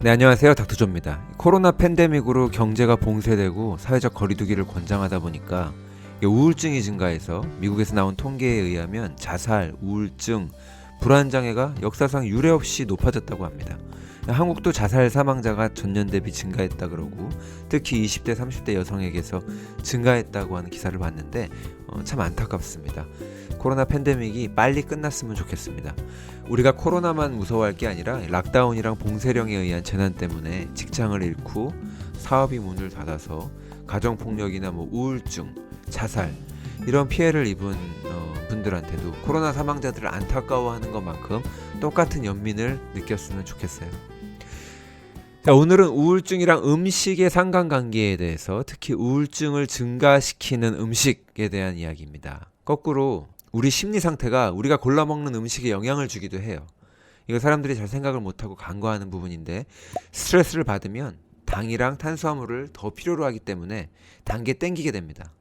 네, 안녕하세요. 닥터조입니다. 코로나 팬데믹으로 경제가 봉쇄되고 사회적 거리두기를 권장하다 보니까 우울증이 증가해서 미국에서 나온 통계에 의하면 자살, 우울증, 불안장애가 역사상 유례 없이 높아졌다고 합니다. 한국도 자살 사망자가 전년 대비 증가했다 그러고 특히 20대, 30대 여성에게서 증가했다고 하는 기사를 봤는데 참 안타깝습니다. 코로나 팬데믹이 빨리 끝났으면 좋겠습니다. 우리가 코로나만 무서워할 게 아니라 락다운이랑 봉쇄령에 의한 재난 때문에 직장을 잃고 사업이 문을 닫아서 가정폭력이나 우울증, 자살 이런 피해를 입은 분들한테도 코로나 사망자들을 안타까워하는 것만큼 똑같은 연민을 느꼈으면 좋겠어요. 자, 오늘은 우울증이랑 음식의 상관관계에 대해서 특히 우울증을 증가시키는 음식에 대한 이야기입니다. 거꾸로 우리 심리 상태가 우리가 골라 먹는 음식에 영향을 주기도 해요. 이거 사람들이 잘 생각을 못하고 간과하는 부분인데 스트레스를 받으면 당이랑 탄수화물을 더 필요로 하기 때문에 단계 땡기게 됩니다.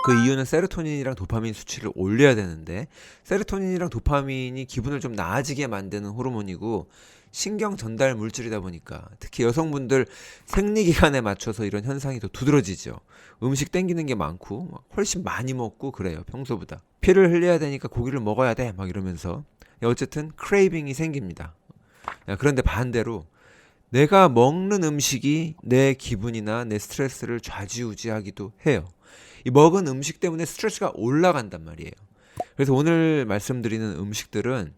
그 이유는 세로토닌이랑 도파민 수치를 올려야 되는데 세로토닌이랑 도파민이 기분을 좀 나아지게 만드는 호르몬이고 신경 전달 물질이다 보니까 특히 여성분들 생리기간에 맞춰서 이런 현상이 더 두드러지죠. 음식 땡기는 게 많고 훨씬 많이 먹고 그래요, 평소보다. 피를 흘려야 되니까 고기를 먹어야 돼 막 이러면서 어쨌든 크레이빙이 생깁니다. 그런데 반대로 내가 먹는 음식이 내 기분이나 내 스트레스를 좌지우지하기도 해요. 이 먹은 음식 때문에 스트레스가 올라간단 말이에요. 그래서 오늘 말씀드리는 음식들은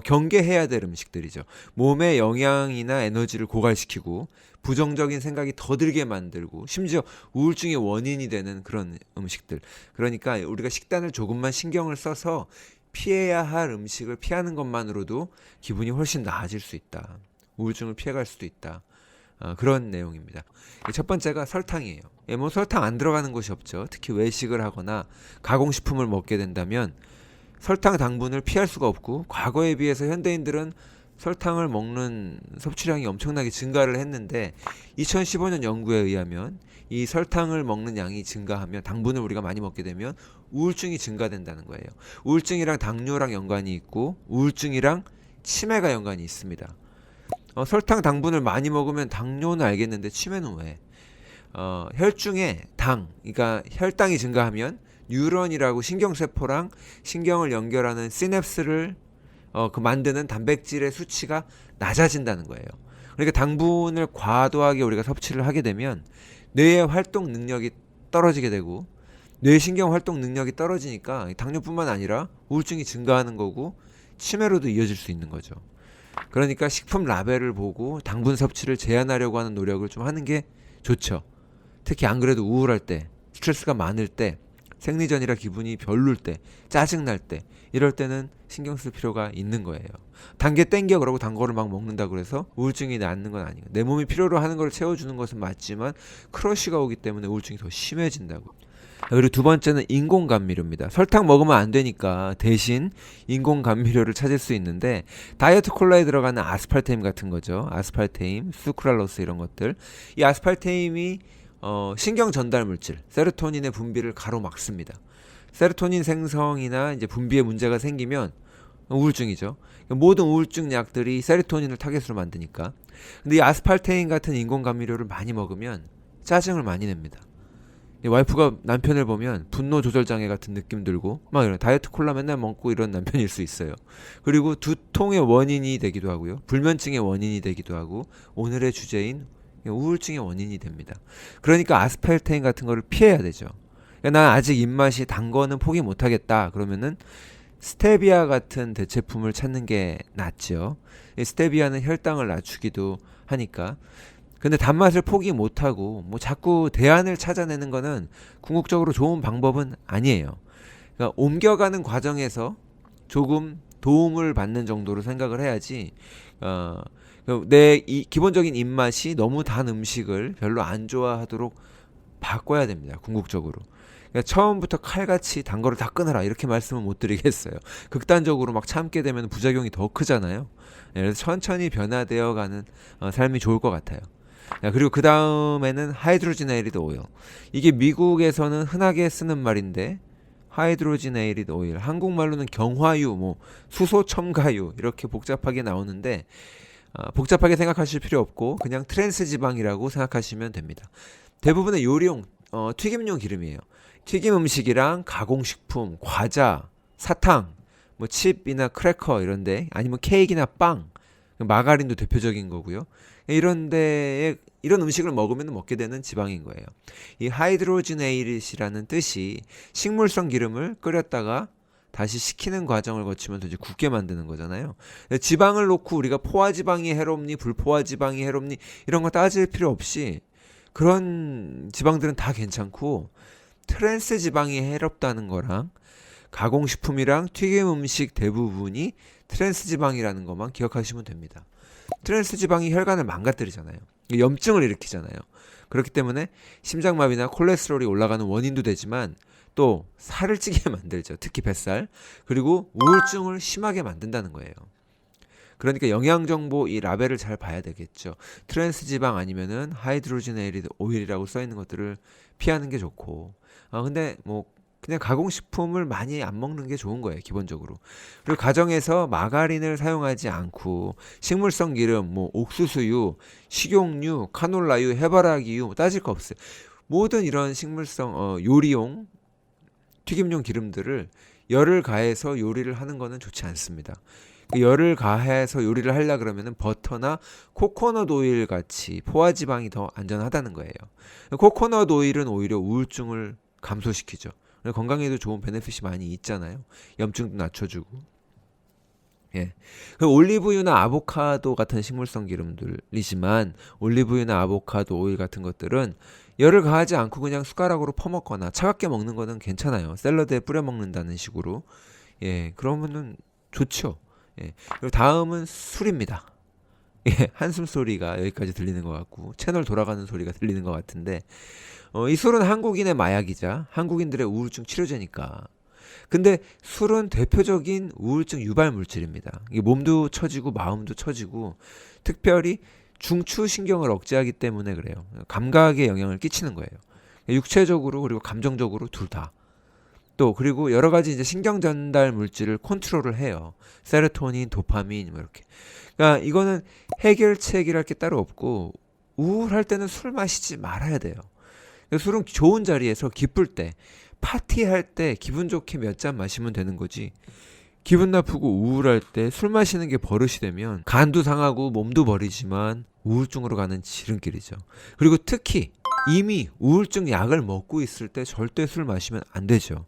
경계해야 될 음식들이죠. 몸에 영양이나 에너지를 고갈시키고 부정적인 생각이 더 들게 만들고 심지어 우울증의 원인이 되는 그런 음식들. 그러니까 우리가 식단을 조금만 신경을 써서 피해야 할 음식을 피하는 것만으로도 기분이 훨씬 나아질 수 있다. 우울증을 피해갈 수도 있다. 그런 내용입니다. 첫 번째가 설탕이에요. 설탕 안 들어가는 곳이 없죠. 특히 외식을 하거나 가공식품을 먹게 된다면 설탕 당분을 피할 수가 없고 과거에 비해서 현대인들은 설탕을 먹는 섭취량이 엄청나게 증가를 했는데 2015년 연구에 의하면 이 설탕을 먹는 양이 증가하면 당분을 우리가 많이 먹게 되면 우울증이 증가된다는 거예요. 우울증이랑 당뇨랑 연관이 있고 우울증이랑 치매가 연관이 있습니다. 설탕 당분을 많이 먹으면 당뇨는 알겠는데 치매는 왜? 혈중에 당, 그러니까 혈당이 증가하면 뉴런이라고 신경세포랑 신경을 연결하는 시냅스를 만드는 단백질의 수치가 낮아진다는 거예요. 그러니까 당분을 과도하게 우리가 섭취를 하게 되면 뇌의 활동 능력이 떨어지게 되고 뇌신경 활동 능력이 떨어지니까 당뇨뿐만 아니라 우울증이 증가하는 거고 치매로도 이어질 수 있는 거죠. 그러니까 식품 라벨을 보고 당분 섭취를 제한하려고 하는 노력을 좀 하는 게 좋죠. 특히 안 그래도 우울할 때, 스트레스가 많을 때, 생리전이라 기분이 별로일 때, 짜증날 때 이럴 때는 신경 쓸 필요가 있는 거예요. 단계 땡겨 그러고 단 거를 막 먹는다고 해서 우울증이 낫는 건 아니에요. 내 몸이 필요로 하는 걸 채워주는 것은 맞지만 크러쉬가 오기 때문에 우울증이 더 심해진다고. 그리고 두 번째는 인공감미료입니다. 설탕 먹으면 안 되니까 대신 인공감미료를 찾을 수 있는데 다이어트 콜라에 들어가는 아스팔테임 같은 거죠. 아스팔테임, 수크랄로스 이런 것들. 이 아스팔테임이 신경 전달 물질, 세로토닌의 분비를 가로막습니다. 세로토닌 생성이나 이제 분비에 문제가 생기면 우울증이죠. 모든 우울증 약들이 세로토닌을 타겟으로 만드니까. 근데 이 아스팔테인 같은 인공감미료를 많이 먹으면 짜증을 많이 냅니다. 와이프가 남편을 보면 분노 조절 장애 같은 느낌 들고 막 이런 다이어트 콜라 맨날 먹고 이런 남편일 수 있어요. 그리고 두통의 원인이 되기도 하고요. 불면증의 원인이 되기도 하고 오늘의 주제인 우울증의 원인이 됩니다. 그러니까 아스팔테인 같은 거를 피해야 되죠. 그러니까 난 아직 입맛이 단 거는 포기 못 하겠다. 그러면은 스테비아 같은 대체품을 찾는 게 낫죠. 스테비아는 혈당을 낮추기도 하니까. 근데 단맛을 포기 못하고 자꾸 대안을 찾아내는 거는 궁극적으로 좋은 방법은 아니에요. 그러니까 옮겨가는 과정에서 조금 도움을 받는 정도로 생각을 해야지 내 기본적인 입맛이 너무 단 음식을 별로 안 좋아하도록 바꿔야 됩니다. 궁극적으로. 그러니까 처음부터 칼같이 단 거를 다 끊어라 이렇게 말씀은 못 드리겠어요. 극단적으로 막 참게 되면 부작용이 더 크잖아요. 그래서 천천히 변화되어가는 삶이 좋을 것 같아요. 그리고 그 다음에는 하이드로지네이리드 오일. 이게 미국에서는 흔하게 쓰는 말인데 하이드로지네이리드 오일, 한국말로는 경화유, 수소 첨가유 이렇게 복잡하게 나오는데 복잡하게 생각하실 필요 없고 그냥 트랜스 지방이라고 생각하시면 됩니다. 대부분의 요리용 튀김용 기름이에요. 튀김 음식이랑 가공식품, 과자, 사탕, 뭐 칩이나 크래커 이런데 아니면 케이크나 빵, 마가린도 대표적인 거고요. 이런 음식을 먹으면 먹게 되는 지방인 거예요. 이 하이드로지네이릿이라는 뜻이 식물성 기름을 끓였다가 다시 식히는 과정을 거치면서 이제 굳게 만드는 거잖아요. 지방을 놓고 우리가 포화지방이 해롭니 불포화지방이 해롭니 이런 거 따질 필요 없이 그런 지방들은 다 괜찮고 트랜스 지방이 해롭다는 거랑 가공식품이랑 튀김 음식 대부분이 트랜스 지방이라는 것만 기억하시면 됩니다. 트랜스 지방이 혈관을 망가뜨리잖아요. 염증을 일으키잖아요. 그렇기 때문에 심장마비나 콜레스테롤이 올라가는 원인도 되지만 또 살을 찌게 만들죠. 특히 뱃살. 그리고 우울증을 심하게 만든다는 거예요. 그러니까 영양정보 이 라벨을 잘 봐야 되겠죠. 트랜스 지방 아니면은 하이드로지네이드 오일이라고 써 있는 것들을 피하는 게 좋고. 근데 뭐 그냥 가공식품을 많이 안 먹는 게 좋은 거예요, 기본적으로. 그리고 가정에서 마가린을 사용하지 않고 식물성 기름, 뭐 옥수수유, 식용유, 카놀라유, 해바라기유 뭐 따질 거 없어요. 모든 이런 식물성 요리용 튀김용 기름들을 열을 가해서 요리를 하는 거는 좋지 않습니다. 열을 가해서 요리를 하려 그러면은 버터나 코코넛 오일 같이 포화지방이 더 안전하다는 거예요. 코코넛 오일은 오히려 우울증을 감소시키죠. 건강에도 좋은 베네핏이 많이 있잖아요. 염증도 낮춰주고. 예. 그 올리브유나 아보카도 같은 식물성 기름들이지만 올리브유나 아보카도 오일 같은 것들은 열을 가하지 않고 그냥 숟가락으로 퍼먹거나 차갑게 먹는 거는 괜찮아요. 샐러드에 뿌려 먹는다는 식으로. 예. 그러면은 좋죠. 예. 그리고 다음은 술입니다. 예. 한숨 소리가 여기까지 들리는 것 같고 채널 돌아가는 소리가 들리는 것 같은데 이 술은 한국인의 마약이자 한국인들의 우울증 치료제니까. 근데 술은 대표적인 우울증 유발 물질입니다. 이게 몸도 처지고 마음도 처지고 특별히 중추신경을 억제하기 때문에 그래요. 감각에 영향을 끼치는 거예요. 육체적으로 그리고 감정적으로 둘 다. 또 그리고 여러 가지 이제 신경 전달 물질을 컨트롤을 해요. 세로토닌, 도파민 뭐 이렇게. 그러니까 이거는 해결책이랄 게 따로 없고 우울할 때는 술 마시지 말아야 돼요. 술은 좋은 자리에서 기쁠 때 파티할 때 기분 좋게 몇 잔 마시면 되는 거지. 기분 나쁘고 우울할 때 술 마시는 게 버릇이 되면 간도 상하고 몸도 버리지만 우울증으로 가는 지름길이죠. 그리고 특히 이미 우울증 약을 먹고 있을 때 절대 술 마시면 안 되죠.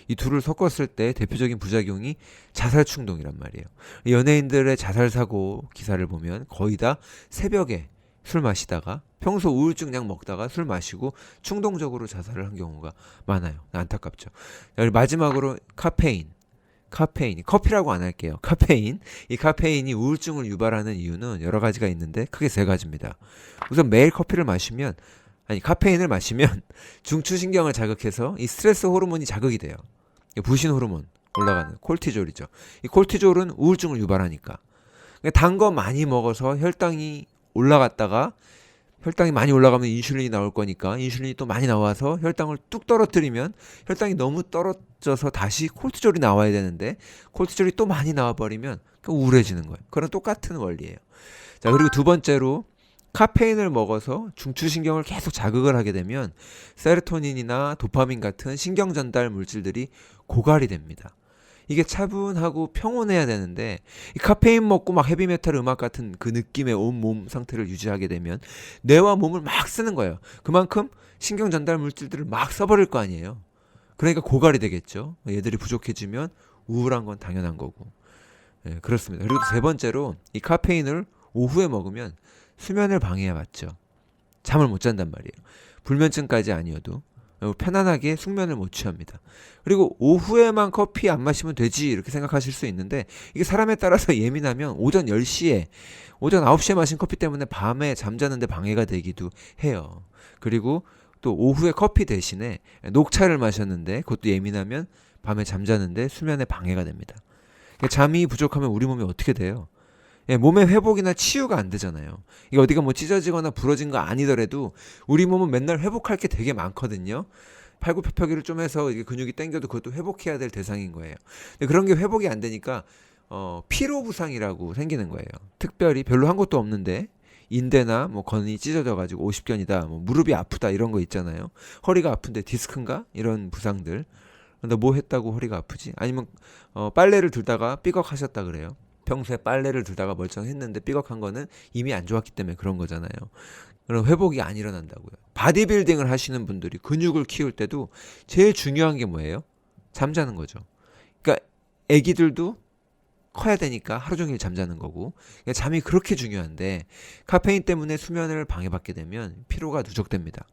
이 둘을 섞었을 때 대표적인 부작용이 자살 충동이란 말이에요. 연예인들의 자살 사고 기사를 보면 거의 다 새벽에 술 마시다가 평소 우울증 약 먹다가 술 마시고 충동적으로 자살을 한 경우가 많아요. 안타깝죠. 마지막으로 카페인, 커피라고 안 할게요. 이 카페인이 우울증을 유발하는 이유는 여러 가지가 있는데 크게 세 가지입니다. 우선 매일 카페인을 마시면 중추신경을 자극해서 이 스트레스 호르몬이 자극이 돼요. 부신 호르몬 올라가는 콜티졸이죠. 이 콜티졸은 우울증을 유발하니까. 단 거 많이 먹어서 혈당이 많이 올라가면 인슐린이 나올 거니까 인슐린이 또 많이 나와서 혈당을 뚝 떨어뜨리면 혈당이 너무 떨어져서 다시 콜티졸이 나와야 되는데 콜티졸이 또 많이 나와버리면 우울해지는 거예요. 그런 똑같은 원리예요. 자, 그리고 두 번째로 카페인을 먹어서 중추신경을 계속 자극을 하게 되면 세로토닌이나 도파민 같은 신경 전달 물질들이 고갈이 됩니다. 이게 차분하고 평온해야 되는데 이 카페인 먹고 막 헤비메탈 음악 같은 그 느낌의 온몸 상태를 유지하게 되면 뇌와 몸을 막 쓰는 거예요. 그만큼 신경 전달 물질들을 막 써버릴 거 아니에요. 그러니까 고갈이 되겠죠. 얘들이 부족해지면 우울한 건 당연한 거고. 예, 그렇습니다. 그리고 세 번째로 이 카페인을 오후에 먹으면 수면을 방해해봤죠. 잠을 못 잔단 말이에요. 불면증까지 아니어도 편안하게 숙면을 못 취합니다. 그리고 오후에만 커피 안 마시면 되지 이렇게 생각하실 수 있는데 이게 사람에 따라서 예민하면 오전 10시에 오전 9시에 마신 커피 때문에 밤에 잠자는데 방해가 되기도 해요. 그리고 또 오후에 커피 대신에 녹차를 마셨는데 그것도 예민하면 밤에 잠자는데 수면에 방해가 됩니다. 잠이 부족하면 우리 몸이 어떻게 돼요? 몸의 회복이나 치유가 안 되잖아요. 이게 어디가 뭐 찢어지거나 부러진 거 아니더라도 우리 몸은 맨날 회복할 게 되게 많거든요. 팔굽혀펴기를 좀 해서 이게 근육이 당겨도 그것도 회복해야 될 대상인 거예요. 근데 그런 게 회복이 안 되니까 피로 부상이라고 생기는 거예요. 특별히 별로 한 것도 없는데 인대나 뭐 건이 찢어져 가지고 오십견이다, 뭐 무릎이 아프다 이런 거 있잖아요. 허리가 아픈데 디스크인가 이런 부상들. 근데 뭐 했다고 허리가 아프지? 아니면 빨래를 들다가 삐걱하셨다 그래요. 평소에 빨래를 들다가 멀쩡했는데 삐걱한 거는 이미 안 좋았기 때문에 그런 거잖아요. 그럼 회복이 안 일어난다고요. 바디빌딩을 하시는 분들이 근육을 키울 때도 제일 중요한 게 뭐예요? 잠자는 거죠. 그러니까 애기들도 커야 되니까 하루 종일 잠자는 거고, 그러니까 잠이 그렇게 중요한데 카페인 때문에 수면을 방해받게 되면 피로가 누적됩니다.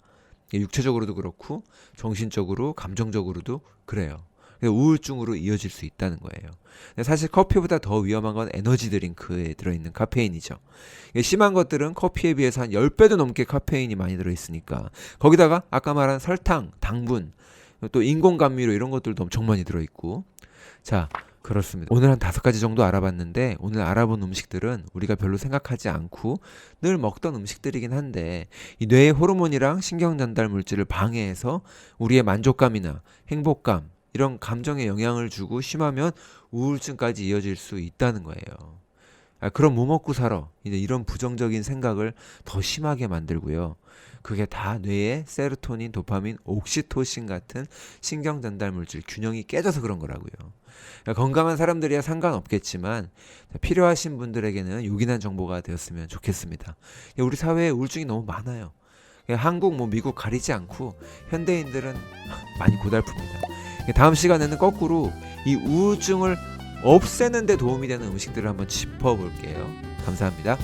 육체적으로도 그렇고 정신적으로 감정적으로도 그래요. 우울증으로 이어질 수 있다는 거예요. 사실 커피보다 더 위험한 건 에너지 드링크에 들어있는 카페인이죠. 심한 것들은 커피에 비해서 한 10배도 넘게 카페인이 많이 들어있으니까, 거기다가 아까 말한 설탕, 당분, 또 인공감미료 이런 것들도 엄청 많이 들어있고. 자, 그렇습니다. 오늘 한 5가지 정도 알아봤는데, 오늘 알아본 음식들은 우리가 별로 생각하지 않고 늘 먹던 음식들이긴 한데, 이 뇌의 호르몬이랑 신경 전달 물질을 방해해서 우리의 만족감이나 행복감, 이런 감정에 영향을 주고 심하면 우울증까지 이어질 수 있다는 거예요. 그럼 뭐 먹고 살아? 이제 이런 부정적인 생각을 더 심하게 만들고요. 그게 다 뇌의 세로토닌, 도파민, 옥시토신 같은 신경 전달 물질 균형이 깨져서 그런 거라고요. 건강한 사람들이야 상관없겠지만 필요하신 분들에게는 요긴한 정보가 되었으면 좋겠습니다. 우리 사회에 우울증이 너무 많아요. 한국, 뭐 미국 가리지 않고 현대인들은 많이 고달픕니다. 다음 시간에는 거꾸로 이 우울증을 없애는 데 도움이 되는 음식들을 한번 짚어볼게요. 감사합니다.